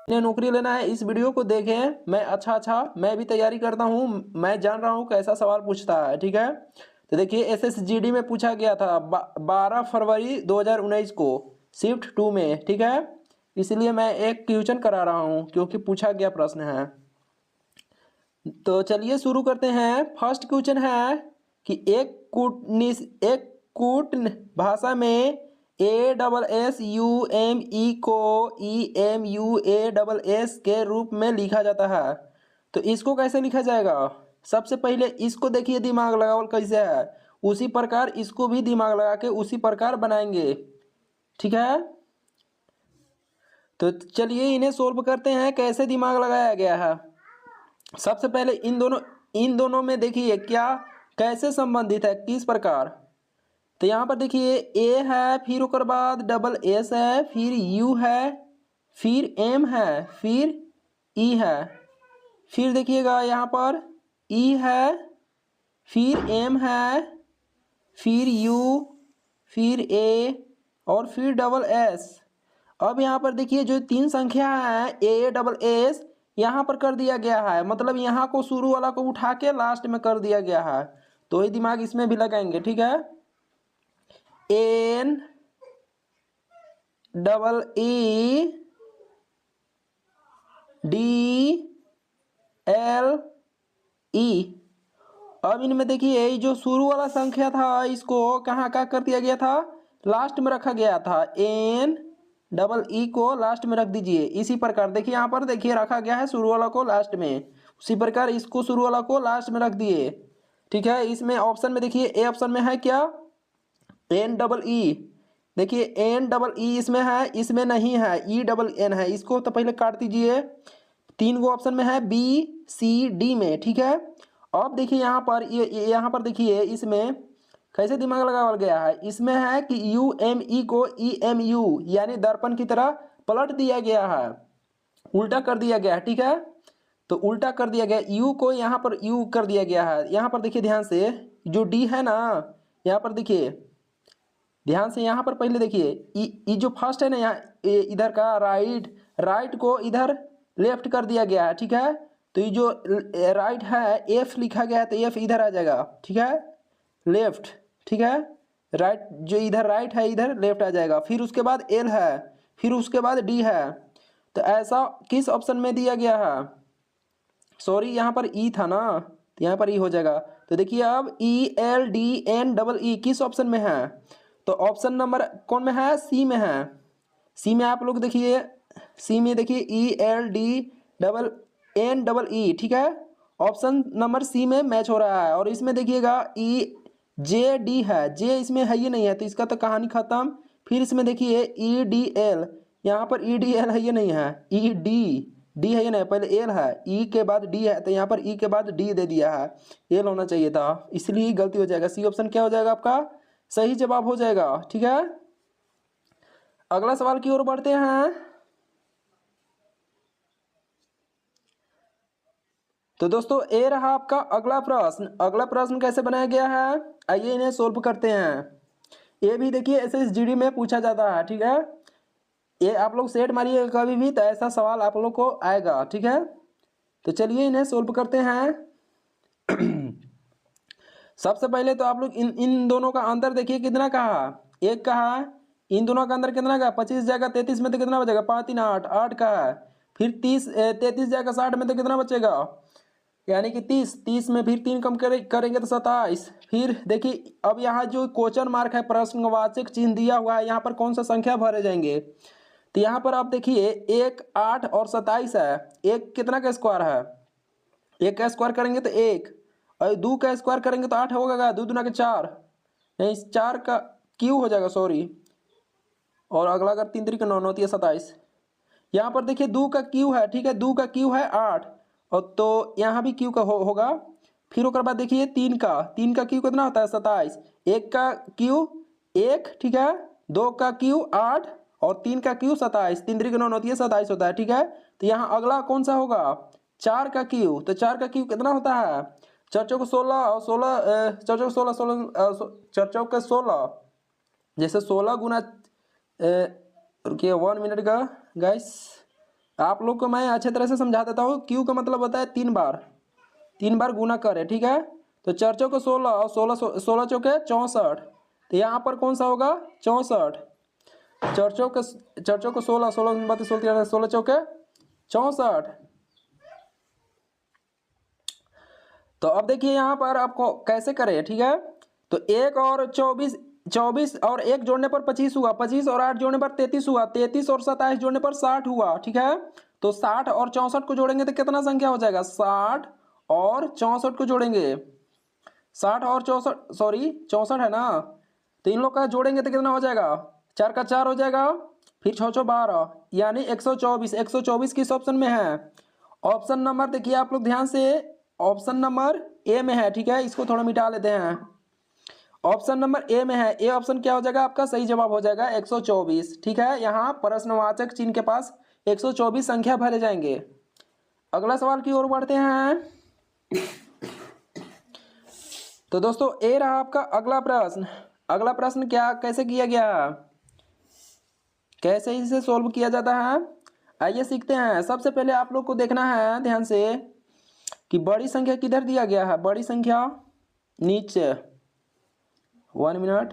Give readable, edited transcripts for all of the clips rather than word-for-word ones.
ने नौकरी लेना है इस वीडियो को देखें। मैं भी तैयारी करता हूँ, मैं जान रहा हूँ कैसा सवाल पूछता है। ठीक है, तो देखिए एसएसजीडी में पूछा गया था 12 फरवरी 2019 को शिफ्ट 2 में। ठीक है, इसलिए मैं एक क्वेश्चन करा रहा हूँ क्योंकि पूछा गया प्रश्न है। तो चलिए शुरू करते हैं। फर्स्ट क्वेश्चन है कि एक कूट भाषा में ASSUME को EMUASS के रूप में लिखा जाता है। तो इसको कैसे लिखा जाएगा? सबसे पहले इसको देखिए दिमाग लगाओ कैसे है, उसी प्रकार इसको भी दिमाग लगा के उसी प्रकार बनाएंगे। ठीक है, तो चलिए इन्हें सोल्व करते हैं कैसे दिमाग लगाया गया है। सबसे पहले इन दोनों में देखिए क्या कैसे संबंधित है, किस प्रकार। तो यहाँ पर देखिए ए है, फिर उसके बाद डबल एस है, फिर यू है, फिर एम है, फिर ई है, फिर देखिएगा यहाँ पर ई है, फिर एम है, फिर यू, फिर ए और फिर डबल एस। अब यहाँ पर देखिए जो तीन संख्या है ए डबल एस यहाँ पर कर दिया गया है, मतलब यहाँ को शुरू वाला को उठा के लास्ट में कर दिया गया है, तो ये दिमाग इसमें भी लगाएंगे। ठीक है, N double E D L E. अब इनमें देखिए जो शुरू वाला संख्या था इसको कहाँ का कर दिया गया था, लास्ट में रखा गया था। एन डबल ई को लास्ट में रख दीजिए। इसी प्रकार देखिए यहाँ पर देखिए रखा गया है शुरू वाला को लास्ट में, उसी प्रकार इसको शुरू वाला को लास्ट में रख दिए। ठीक है, इसमें ऑप्शन में देखिए ए ऑप्शन में है क्या, एन डबल ई। देखिए एन डबल ई इसमें है, इसमें नहीं है, ई डबल एन है, इसको तो पहले काट दीजिए। तीन गो ऑप्शन में है बी सी डी में। ठीक है, अब देखिए यहाँ पर यहाँ पर देखिए इसमें कैसे दिमाग लगाया गया है। इसमें है कि यू एम ई को ई एम यू यानी दर्पण की तरह पलट दिया गया है, उल्टा कर दिया गया है। ठीक है, तो उल्टा कर दिया गया, यू को यहाँ पर यू कर दिया गया है। यहाँ पर देखिए ध्यान से जो डी है ना, यहाँ पर देखिए ध्यान से, यहाँ पर पहले देखिए ई जो फर्स्ट है ना यहाँ इधर का राइट को इधर लेफ्ट कर दिया गया है। ठीक है, तो ये जो राइट है एफ लिखा गया है तो एफ इधर आ जाएगा। ठीक है, लेफ्ट। ठीक है, राइट जो इधर राइट है इधर लेफ्ट आ जाएगा। फिर उसके बाद एल है, फिर उसके बाद डी है। तो ऐसा किस ऑप्शन में दिया गया है, सॉरी यहाँ पर ई था ना, तो यहाँ पर ई हो जाएगा। तो देखिए अब E L D N double E किस ऑप्शन में है, तो ऑप्शन नंबर कौन में है, सी में है। सी में आप लोग देखिए, सी में देखिए E L D double N double E. ठीक है, ऑप्शन नंबर सी में मैच हो रहा है। और इसमें देखिएगा ई जे डी है, जे इसमें है ही नहीं है, तो इसका तो कहानी खत्म। फिर इसमें देखिए ई डी एल, यहाँ पर ई डी एल है ये नहीं है, ई डी है ये नहीं, पहले एल है, ई के बाद डी है, तो यहाँ पर ई के बाद डी दे दिया है, एल होना चाहिए था, इसलिए गलती हो जाएगा। सी ऑप्शन क्या हो जाएगा आपका, सही जवाब हो जाएगा। ठीक है, अगला सवाल की ओर बढ़ते हैं। तो दोस्तों ये रहा आपका अगला प्रश्न। अगला प्रश्न कैसे बनाया गया है, आइए इन्हें सोल्व करते हैं। ये भी देखिए एसएसजीडी में पूछा जाता है। ठीक है, ये आप लोग सेट मारिए कभी भी तो ऐसा सवाल आप लोग को आएगा। ठीक है, तो चलिए इन्हें सोल्व करते हैं। सबसे पहले तो आप लोग इन दोनों का अंतर देखिए कितना कहा, एक कहा। इन दोनों का अंदर कितना का, 25 जाएगा 33 में तो कितना बचेगा, 5 3 8 8 का है। फिर 33 जाएगा 60 में तो कितना बचेगा, यानी कि 30 में फिर 3 कम करेंगे तो 27। फिर देखिए अब यहाँ जो क्वेश्चन मार्क है, प्रश्नवाचक चिन्ह दिया हुआ है, यहाँ पर कौन सा संख्या भरे जाएंगे। तो यहाँ पर आप देखिए 1 8 और 27 है। एक कितना का स्क्वायर है, एक का स्क्वायर करेंगे तो 1, और 2 का स्क्वायर करेंगे तो 8 होगा, 2 दूना के 4, नहीं 4 का क्यू हो जाएगा, सॉरी। और अगला अगर 3 3 का 9 होती है 27। यहाँ पर देखिए 2 का क्यू है। ठीक है, 2 का क्यू है 8, और तो यहाँ भी क्यू का होगा। फिर उसके बाद देखिए 3 का क्यू कितना होता है 27, 1 का क्यू 1, ठीक है, 2 का क्यू 8 और 3 का क्यू 27, 3 3 का 9 होती है 27 होता है। ठीक है, तो यहाँ अगला कौन सा होगा, 4 का क्यू। तो 4 का क्यू कितना होता है, 4 चौक 16 और 16, 4 चौक 16 4 चौक 16, जैसे 16 गुना रुकिए 1 मिनट का गाइस, आप लोग को मैं अच्छे तरह से समझा देता हूँ। क्यू का मतलब होता है 3 बार गुना करे, ठीक है। तो 4 चौके 16 और 16 चौके 64, तो यहाँ पर कौन सा होगा 64। 4 चौके 16, 16 32 16 16 चौके 64। तो अब देखिए यहाँ पर आपको कैसे करें, ठीक है। तो 1 और 24, 24 और 1 जोड़ने पर 25 हुआ, 25 और 8 जोड़ने पर 33 हुआ, 33 और 27 जोड़ने पर 60 हुआ, ठीक है। तो 60 और 64 को जोड़ेंगे तो कितना संख्या हो जाएगा, 60 और 64 को जोड़ेंगे, 60 और 64, सॉरी 64 है ना, तो इन लोग का जोड़ेंगे तो कितना हो जाएगा, 4 का 4 हो जाएगा, फिर 6 6 12 यानी 124। 124 किस ऑप्शन में है, ऑप्शन नंबर देखिए आप लोग ध्यान से, ऑप्शन नंबर ए में है, ठीक है। इसको थोड़ा मिटा लेते हैं, ऑप्शन नंबर ए में है, ए ऑप्शन क्या हो जाएगा आपका, सही जवाब हो जाएगा 124, ठीक है। यहाँ प्रश्नवाचक चिन्ह के पास 124 संख्या भरे जाएंगे। अगला सवाल की ओर बढ़ते हैं। तो दोस्तों ए रहा आपका अगला प्रश्न। अगला प्रश्न क्या कैसे किया गया, कैसे इसे सोल्व किया जाता है, आइए सीखते हैं। सबसे पहले आप लोग को देखना है ध्यान से कि बड़ी संख्या किधर दिया गया है, बड़ी संख्या नीचे। 1 मिनट।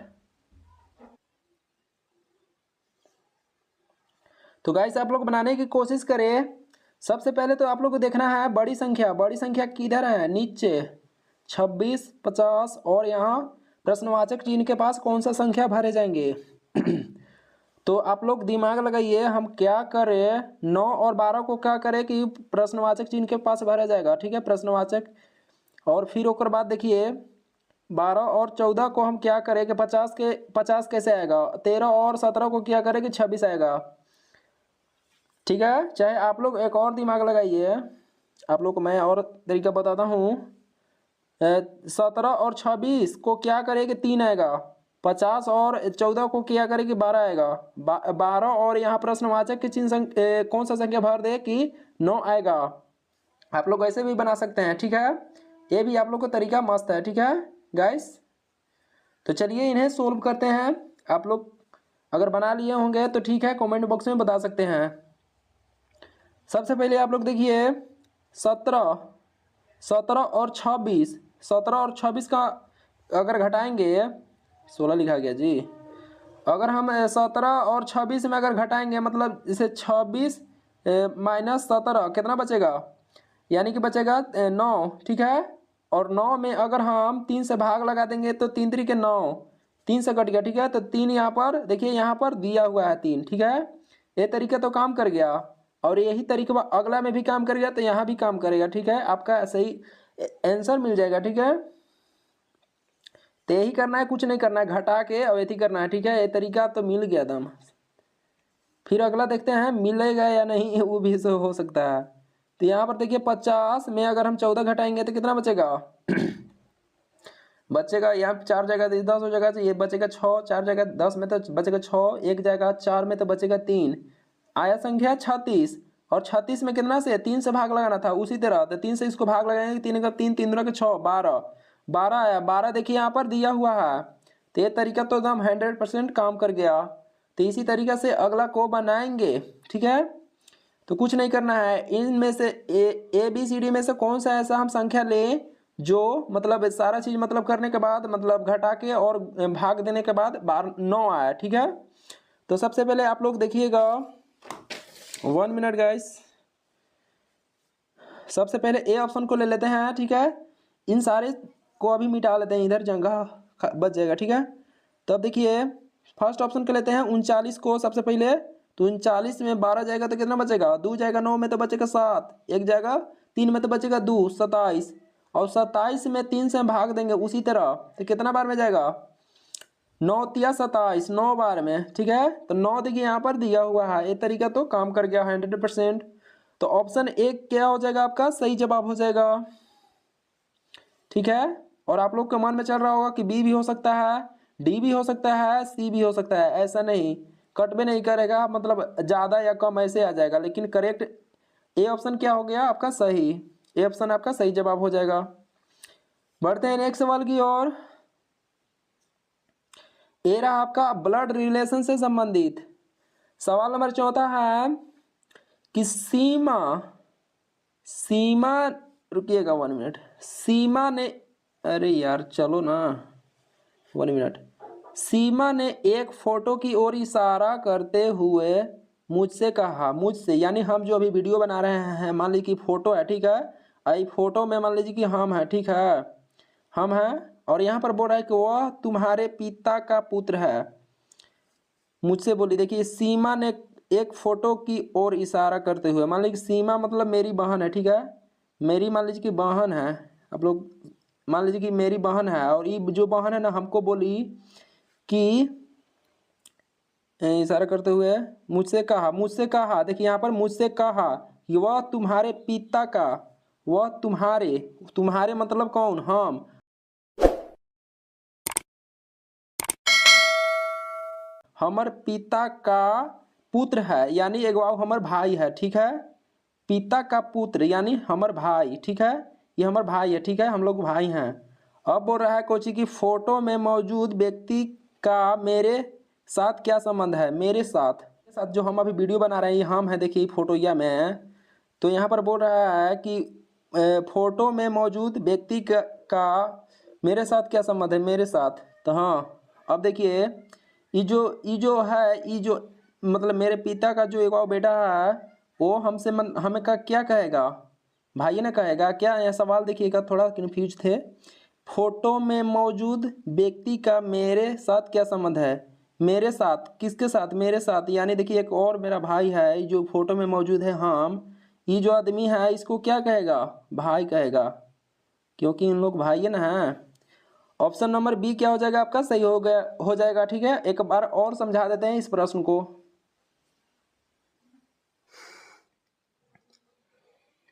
तो गाइस आप लोग बनाने की कोशिश करें। सबसे पहले तो आप लोग को देखना है बड़ी संख्या किधर है, नीचे 26 50 और यहाँ प्रश्नवाचक चिन्ह के पास कौन सा संख्या भरे जाएंगे। तो आप लोग दिमाग लगाइए, हम क्या करें, 9 और 12 को क्या करें कि प्रश्नवाचक चिन्ह के पास भरा जाएगा, ठीक है, प्रश्नवाचक। और फिर ओकर बाद देखिए 12 और 14 को हम क्या करें कि 50 कैसे आएगा, 13 और 17 को क्या करें कि 26 आएगा, ठीक है। चाहे आप लोग एक और दिमाग लगाइए, आप लोग को मैं और तरीका बताता हूँ। 17 और 26 को क्या करें 3 आएगा, 50 और 14 को क्या करें 12 आएगा, 12 और यहाँ प्रश्नवाचक के चिन्ह कौन सा संख्या भर दे कि 9 आएगा। आप लोग ऐसे भी बना सकते हैं, ठीक है। ये भी आप लोग को तरीका मस्त है, ठीक है गाइस। तो चलिए इन्हें सोल्व करते हैं। आप लोग अगर बना लिए होंगे तो ठीक है, कमेंट बॉक्स में बता सकते हैं। सबसे पहले आप लोग देखिए 17 और 26, 17 और 26 का अगर घटाएंगे, 16 लिखा गया जी। अगर हम 17 और 26 में अगर घटाएंगे मतलब इसे 26 माइनस 17 कितना बचेगा, यानी कि बचेगा 9, ठीक है। और 9 में अगर हम 3 से भाग लगा देंगे तो 3 3 के 9, 3 से कट गया, ठीक है। तो 3 यहाँ पर देखिए, यहाँ पर दिया हुआ है 3, ठीक है। ये तरीका तो काम कर गया और यही तरीका अगला में भी काम कर गया, तो यहाँ भी काम करेगा, ठीक है। आपका सही आंसर मिल जाएगा, ठीक है। तो यही करना है, कुछ नहीं करना है, घटा के और यही करना है, ठीक है। ये तरीका तो मिल गया दम। फिर अगला देखते हैं मिलेगा या नहीं, वो भी हो सकता है। तो यहाँ पर देखिए 50 में अगर हम 14 घटाएंगे तो कितना बचेगा बचेगा, यहाँ 4 जगह 10 हो जाएगा, तो ये बचेगा 6, 4 जगह 10 में तो बचेगा 6, 1 जगह 4 में तो बचेगा 3, आया संख्या 36। और 36 में कितना से 3 से भाग लगाना था, उसी तरह तो 3 से इसको भाग लगाएंगे, 3 का 3, 3 दूना के 6, 12, 12 आया, 12 देखिए यहाँ पर दिया हुआ है। तो ये तरीका तो एकदम 100% काम कर गया। तो इसी तरीका से अगला को बनाएंगे, ठीक है। तो कुछ नहीं करना है, इनमें से ए बी सी डी में से कौन सा ऐसा हम संख्या लें जो मतलब सारा चीज मतलब करने के बाद मतलब घटा के और भाग देने के बाद 9 आया, ठीक है। तो सबसे पहले आप लोग देखिएगा, 1 मिनट गाइस। सबसे पहले ए ऑप्शन को ले लेते हैं, ठीक है। इन सारे को अभी मिटा लेते हैं, इधर जगह बच जाएगा, ठीक है। तब देखिए फर्स्ट ऑप्शन को लेते हैं 39 को सबसे पहले। तो 39 में 12 जाएगा तो कितना बचेगा, 2 जाएगा, 9 में तो बचेगा 7, 1 जाएगा, 3 में तो बचेगा 2, 27। और 27 में 3 से भाग देंगे उसी तरह, तो कितना बार में जाएगा, 9 तिया 27, 9 बार में, ठीक है। तो 9 देखिए यहाँ पर दिया हुआ है। ये तरीका तो काम कर गया 100%। तो ऑप्शन ए क्या हो जाएगा आपका सही जवाब हो जाएगा, ठीक है। और आप लोग के मन में चल रहा होगा कि बी भी हो सकता है, डी भी हो सकता है, सी भी हो सकता है। ऐसा नहीं, कट भी नहीं करेगा, मतलब ज़्यादा या कम ऐसे आ जाएगा, लेकिन करेक्ट ए ऑप्शन क्या हो गया आपका सही, ए ऑप्शन आपका सही जवाब हो जाएगा। बढ़ते हैं नेक्स्ट सवाल की ओर। ए रहा आपका ब्लड रिलेशन से संबंधित सवाल नंबर 14 है कि सीमा सीमा रुकिएगा 1 मिनट। सीमा ने, अरे यार चलो ना 1 मिनट। सीमा ने एक फोटो की ओर इशारा करते हुए मुझसे कहा, मुझसे यानी हम जो अभी वीडियो बना रहे हैं, मान लीजिए कि फोटो है, ठीक है। आई फोटो में मान लीजिए कि हम हैं, ठीक है, हम हैं, और यहाँ पर बोल रहा है कि वह तुम्हारे पिता का पुत्र है। मुझसे बोली, देखिए सीमा ने एक फोटो की ओर इशारा करते हुए, मान लीजिए सीमा मतलब मेरी बहन है, ठीक है, मेरी मान लीजिए कि बहन है, आप लोग मान लीजिए कि मेरी बहन है, और ये जो बहन है ना हमको बोली कि इशारा करते हुए मुझसे कहा, देखिए यहाँ पर मुझसे कहा कि वह तुम्हारे पिता का, वह तुम्हारे, तुम्हारे मतलब कौन, हम, हमर पिता का पुत्र है, यानी एगो हमर भाई है, ठीक है, पिता का पुत्र यानी हमर भाई, ठीक है, ये हमर भाई है, ठीक है, हम लोग भाई हैं। अब बोल रहा है कोची की फोटो में मौजूद व्यक्ति का मेरे साथ क्या संबंध है, मेरे साथ जो हम अभी वीडियो बना रहे हैं ये हम है, देखिए फोटो या मैं। तो यहाँ पर बोल रहा है कि फोटो में मौजूद व्यक्ति का मेरे साथ क्या संबंध है, मेरे साथ। तो हाँ, अब देखिए ये जो है, ये जो मतलब मेरे पिता का जो एक और बेटा है, वो हमसे हमें का क्या कहेगा, भाई ने कहेगा क्या, यह सवाल देखिएगा, थोड़ा कन्फ्यूज थे। फोटो में मौजूद व्यक्ति का मेरे साथ क्या संबंध है, मेरे साथ, किसके साथ, मेरे साथ, यानी देखिए एक और मेरा भाई है जो फोटो में मौजूद है, हम, ये जो आदमी है इसको क्या कहेगा, भाई कहेगा, क्योंकि इन लोग भाई है ना है। ऑप्शन नंबर बी क्या हो जाएगा आपका, सही हो गया, हो जाएगा, ठीक है। एक बार और समझा देते हैं इस प्रश्न को।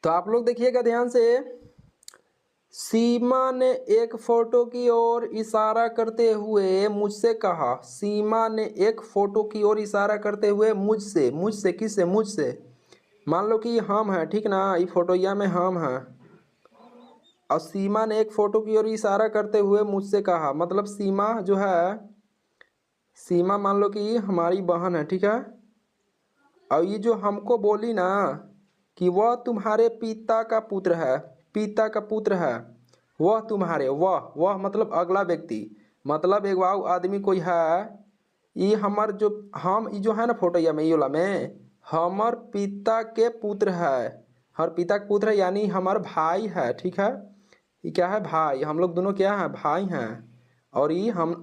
तो आप लोग देखिएगा ध्यान से, सीमा ने एक फोटो की ओर इशारा करते हुए मुझसे कहा, सीमा ने एक फोटो की ओर इशारा करते हुए मुझसे, मुझसे किससे, मुझसे, मान लो कि हम हैं, ठीक ना, ये फोटोया में हम हैं, और सीमा ने एक फोटो की ओर इशारा करते हुए मुझसे कहा, मतलब सीमा जो है, सीमा मान लो कि हमारी बहन है, ठीक है, और ये जो हमको बोली ना कि वह तुम्हारे पिता का पुत्र है, पिता का पुत्र है, वह तुम्हारे, वह मतलब अगला व्यक्ति, मतलब एक वाव आदमी कोई है, ये हमार जो, हम ये जो है ना फोटो या में ये वाला में, हमार पिता के पुत्र है, हर पिता के पुत्र है, यानी हमार भाई है, ठीक है, ये क्या है, भाई, हम लोग दोनों क्या है, भाई हैं, और ये हम,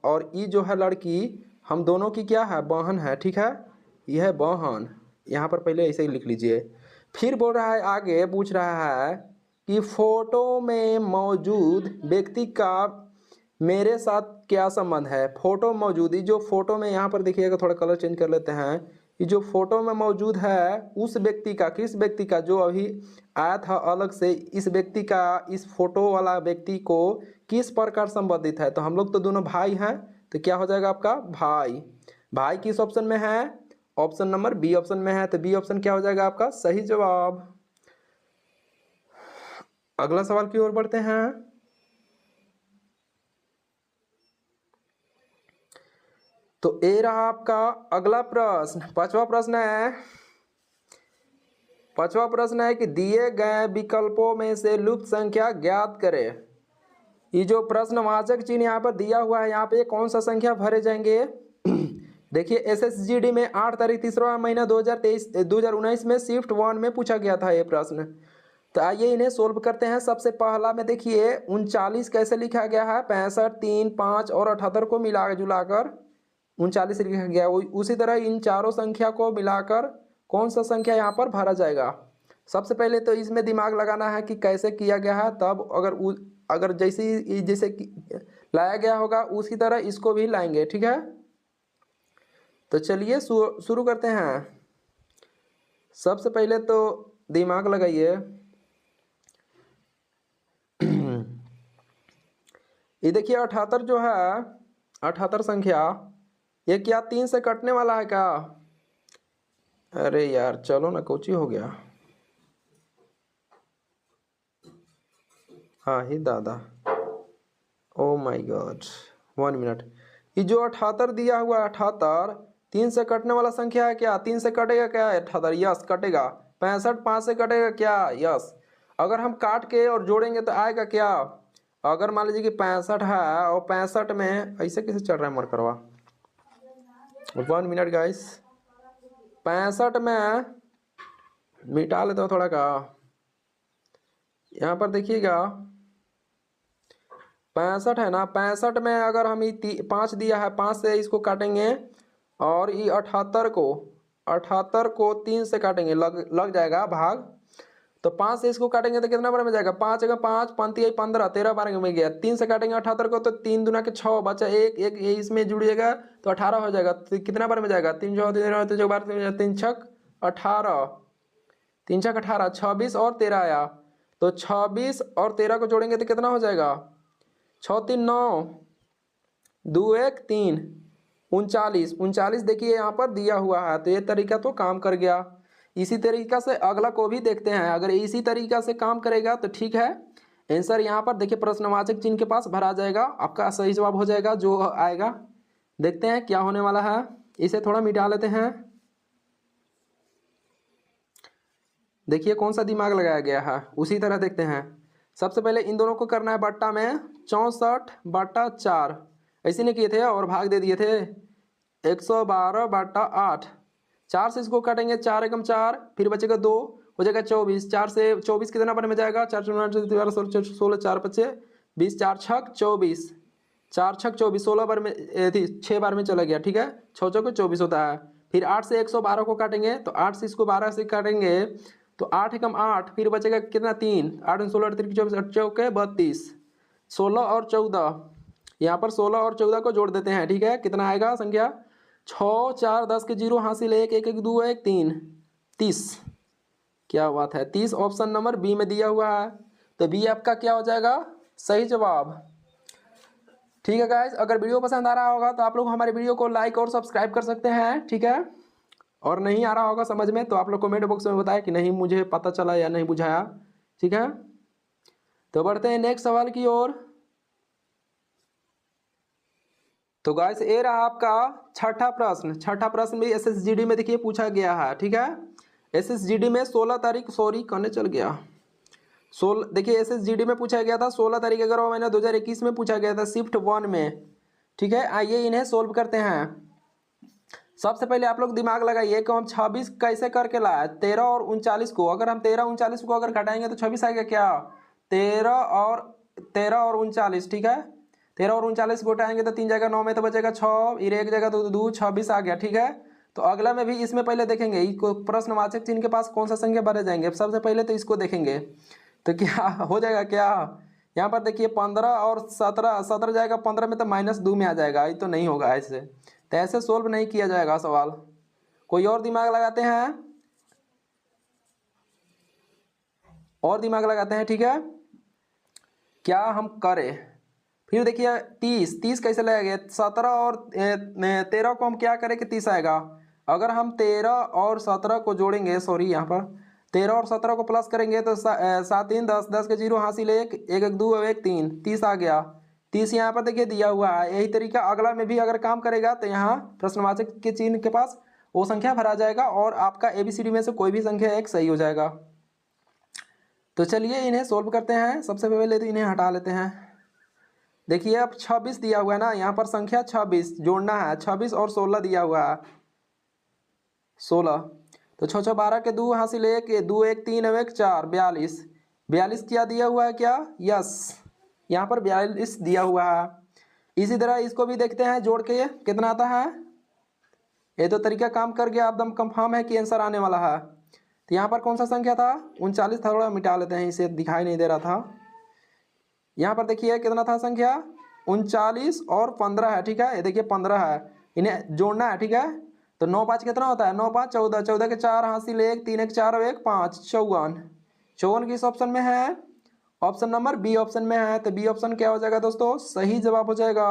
और ये जो है लड़की, हम दोनों की क्या है, बहन है, ठीक है, यह है बहन, यहाँ पर पहले ऐसे ही लिख लीजिए। फिर बोल रहा है, आगे पूछ रहा है कि फोटो में मौजूद व्यक्ति का मेरे साथ क्या संबंध है, फोटो मौजूद, ये जो फोटो में यहाँ पर देखिएगा, थोड़ा कलर चेंज कर लेते हैं, ये जो फोटो में मौजूद है उस व्यक्ति का, किस व्यक्ति का, जो अभी आया था अलग से, इस व्यक्ति का, इस फोटो वाला व्यक्ति को किस प्रकार संबंधित है, तो हम लोग तो दोनों भाई हैं, तो क्या हो जाएगा आपका, भाई। भाई किस ऑप्शन में है, ऑप्शन नंबर बी ऑप्शन में है, तो बी ऑप्शन क्या हो जाएगा आपका सही जवाब। अगला सवाल की ओर बढ़ते हैं। तो ये रहा आपका अगला प्रश्न, पांचवा प्रश्न है, पांचवा प्रश्न है कि दिए गए विकल्पों में से लुप्त संख्या ज्ञात करें। ये जो प्रश्नवाचक चिन्ह यहाँ पर दिया हुआ है, यहाँ पे कौन सा संख्या भरे जाएंगे, देखिए एसएसजीडी में 8 तारीख 3वां महीना 2019 में शिफ्ट 1 में पूछा गया था ये प्रश्न। तो आइए इन्हें सोल्व करते हैं। सबसे पहला में देखिए 39 कैसे लिखा गया है, 65, 3, 5 और 78 को मिला जुलाकर 39 लिखा गया। उसी तरह इन चारों संख्या को मिलाकर कौन सा संख्या यहाँ पर भरा जाएगा। सबसे पहले तो इसमें दिमाग लगाना है कि कैसे किया गया है, तब अगर जैसे लाया गया होगा उसी तरह इसको भी लाएंगे, ठीक है। तो चलिए शुरू करते हैं। सबसे पहले तो दिमाग लगाइए, ये देखिए 78 जो है, 78 संख्या, ये क्या 3 से कटने वाला है क्या, अरे यार चलो ना, कोची हो गया, हाँ ही दादा, ओ माय गॉड, 1 मिनट। ये जो 78 दिया हुआ है 78, 3 से कटने वाला संख्या है क्या? 3 से कटेगा क्या? 78, यस कटेगा। 65 5 से कटेगा क्या? यस। अगर हम काट के और जोड़ेंगे तो आएगा क्या? अगर मान लीजिए कि 65 है और 65 में ऐसे कैसे चल रहा है मरकरवा, 1 मिनट गाइस। 65 में मिटा लेता हूँ थोड़ा का, यहाँ पर देखिएगा 65 है ना, 65 में अगर हम 5 दिया है, 5 से इसको काटेंगे और ये 78 को 3 से काटेंगे, लग जाएगा भाग। तो 5 से इसको काटेंगे तो कितना बार में जाएगा? 5 जगह 5 5 15 13 बार में गया। 3 से काटेंगे 78 को तो 3 दूना के 6 बचा, एक इसमें जुड़िएगा तो 18 हो जाएगा। तो कितना बार में जाएगा? 3 जो 3 छक 18, 3 छक 18, 26 और 13 आया। तो 26 और 13 को जोड़ेंगे तो कितना हो जाएगा? 6 3 9, 2 1 3, 39 देखिए यहाँ पर दिया हुआ है। तो ये तरीका तो काम कर गया। इसी तरीका से अगला को भी देखते हैं। अगर इसी तरीका से काम करेगा तो ठीक है। आंसर यहाँ पर देखिए प्रश्नवाचक चिन्ह के पास भरा जाएगा, आपका सही जवाब हो जाएगा जो आएगा। देखते हैं क्या होने वाला है। इसे थोड़ा मिटा लेते हैं। देखिए कौन सा दिमाग लगाया गया है, उसी तरह देखते हैं। सबसे पहले इन दोनों को करना है बट्टा में 64/4, ऐसे नहीं किए थे और भाग दे दिए थे 112/8। 4 से इसको काटेंगे, 4 एकम 4, फिर बचेगा 2, हो जाएगा 24। 4 से 24 कितना बार में जाएगा? 4 16 4 5 20, 4 छक 24, 4 छक 24, 16 बार में 6 बार में चला गया। ठीक है, 6 चौके 24 होता है। फिर 8 से 112 को काटेंगे, तो 8 से इसको 12 से काटेंगे तो 8 एकम 8, फिर बचेगा कितना? 3, 8 16 3 24, 8 चौके 32, 16 और 14, यहाँ पर 16 और 14 को जोड़ देते हैं। ठीक है, कितना आएगा संख्या? 6 4 10 के 0 हासिल 1 1 1 2 1 3, 30। क्या बात है, 30 ऑप्शन नंबर बी में दिया हुआ है। तो बी आपका क्या हो जाएगा? सही जवाब। ठीक है गाइस, अगर वीडियो पसंद आ रहा होगा तो आप लोग हमारे वीडियो को लाइक और सब्सक्राइब कर सकते हैं। ठीक है, और नहीं आ रहा होगा समझ में तो आप लोग कमेंट बॉक्स में बताएं कि नहीं मुझे पता चला या नहीं बुझाया। ठीक है, तो बढ़ते हैं नेक्स्ट सवाल की ओर। तो गाइस ये रहा आपका छठा प्रश्न। छठा प्रश्न भी एसएसजीडी में देखिए पूछा गया है। ठीक है, एसएसजीडी में 16 तारीख, सॉरी करने चल गया 16, देखिए एसएसजीडी में पूछा गया था 16 तारीख 11वां महीना 2021 में पूछा गया था शिफ्ट 1 में। ठीक है, आइए इन्हें सोल्व करते हैं। सबसे पहले आप लोग दिमाग लगाइए कि हम 26 कैसे करके लाए 13 और 39 को। अगर हम 13 39 को अगर घटाएंगे तो 26 आएगा क्या? 13 और 39। ठीक है, 13 और 39 को घटाएंगे तो 3 जगह 9 में तो बचेगा 6, इधर 1 जगह तो 2, 26 आ गया। ठीक है, तो अगला में भी इसमें पहले देखेंगे प्रश्नवाचक चिन्ह के पास कौन सा संख्या भरे जाएंगे। सबसे पहले तो इसको देखेंगे तो क्या हो जाएगा? क्या यहाँ पर देखिए 15 और 17, 17 जाएगा 15 में तो -2 में आ जाएगा। ये तो नहीं होगा ऐसे, तो ऐसे सोल्व नहीं किया जाएगा सवाल। कोई और दिमाग लगाते हैं, और दिमाग लगाते हैं। ठीक है, क्या हम करें? फिर देखिए 30 कैसे लगेगा? 17 और 13 को हम क्या करें कि 30 आएगा। अगर हम 13 और 17 को जोड़ेंगे, सॉरी यहाँ पर 13 और 17 को प्लस करेंगे तो 7 3 10, 10 के 0 हासिल 1 1 1 2 1 3, 30 आ गया। 30 यहाँ पर देखिए दिया हुआ है। यही तरीका अगला में भी अगर काम करेगा तो यहाँ प्रश्नवाचक के चिन्ह के पास वो संख्या भरा जाएगा और आपका ABCD में से कोई भी संख्या एक सही हो जाएगा। तो चलिए इन्हें सोल्व करते हैं। सबसे पहले तो इन्हें हटा लेते हैं। देखिए अब 26 दिया हुआ है ना, यहाँ पर संख्या 26 जोड़ना है। 26 और 16 दिया हुआ है 16, तो 6 6 12 के 2 हासिल 1 2 1 3 1 4 42। 42 क्या दिया हुआ है? क्या? यस, यहाँ पर 42 दिया हुआ है। इसी तरह इसको भी देखते हैं जोड़ के कितना आता है। ये तो तरीका काम कर गया, एकदम कंफर्म है कि आंसर आने वाला है। तो यहाँ पर कौन सा संख्या था? 39 था। थोड़ा मिटा लेते हैं, इसे दिखाई नहीं दे रहा था। यहाँ पर देखिए कितना था संख्या? 39 और 15 है। ठीक है, ये देखिए 15 है, इन्हें जोड़ना है। ठीक है, तो 9 5 कितना होता है? 9 5 14, 14 के 4 हासिल 1 3 1 4 1 5, 54। 54 किस ऑप्शन में है? ऑप्शन नंबर बी ऑप्शन में है। तो बी ऑप्शन क्या हो जाएगा दोस्तों? सही जवाब हो जाएगा।